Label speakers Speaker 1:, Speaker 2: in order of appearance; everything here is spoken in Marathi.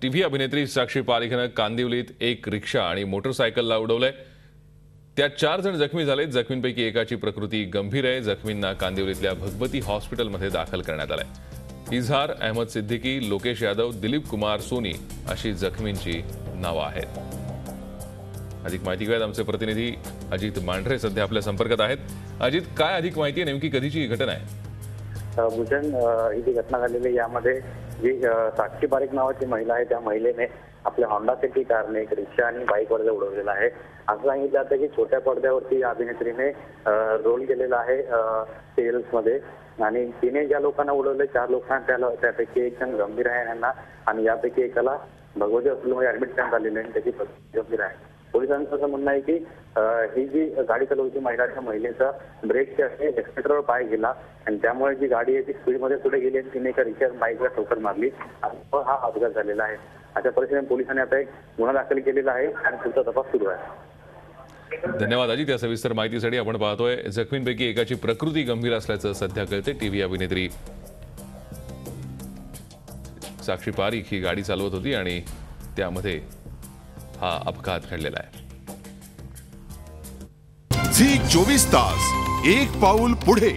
Speaker 1: टीव्ही अभिनेत्री साक्षी पारिखनं कांदिवलीत एक रिक्षा आणि मोटरसायकलला उडवलंय। त्या 4 जण जखमी झालेत। जखमींपैकी एकाची प्रकृती गंभीर आहे। जखमींना कांदिवलीतल्या भगवती हॉस्पिटलमध्ये दाखल करण्यात आलंय। इजहार अहमद सिद्दीकी, लोकेश यादव, दिलीप कुमार सोनी अशी जखमींची नावं आहेत। अधिक माहिती घेऊयात आमचे प्रतिनिधी अजित मांढरे सध्या आपल्या संपर्कात आहेत। अजित, काय अधिक माहिती आहे? नेमकी कधीची ही घटना आहे?
Speaker 2: भूषण, ही जी घटना घडलेली यामध्ये जी साक्षी पारिख नावाची महिला आहे त्या महिलेने आपल्या होंडा सिटी कारने एक रिक्षा आणि बाईकवर उडवलेला आहे। असं सांगितलं जातं की छोट्या पडद्यावरती या अभिनेत्रीने रोल केलेला आहे सिरियल्समध्ये आणि तिने ज्या लोकांना उडवले 4 लोकांना त्यापैकी एक जण गंभीर आहे यांना आणि यापैकी एकाला भगवती हॉस्पिटलमध्ये ऍडमिट करण्यात आलेले आहे। त्याची परिस्थिती गंभीर आहे। पोलिसांचं असं म्हणणं आहे की ही जी गाडी चालवती महिला महिलेचा ब्रेकच्या एक्सिलेटरवर पाय गेला आणि त्यामुळे जी गाडी आहे ती स्पीडमध्ये पुढे गेली आणि तिने एका रिक्षा बाईकला ठोकर मारली आणि हा अपघात झालेला आहे। अशा परिस्थितीत पोलिसांनी आता एक गुन्हा दाखल केलेला आहे आणि पुढचा तपास सुरू आहे।
Speaker 1: धन्यवाद अजित, या सविस्तर माहितीसाठी। आपण पाहतोय जखमींपैकी एकाची प्रकृती गंभीर असल्याचं सध्या कळते। टीव्ही अभिनेत्री साक्षी पारिख ही गाडी चालवत होती आणि त्यामध्ये हा अपघात घडलेला आहे।
Speaker 3: झी 24 तास, एक पाऊल पुढे।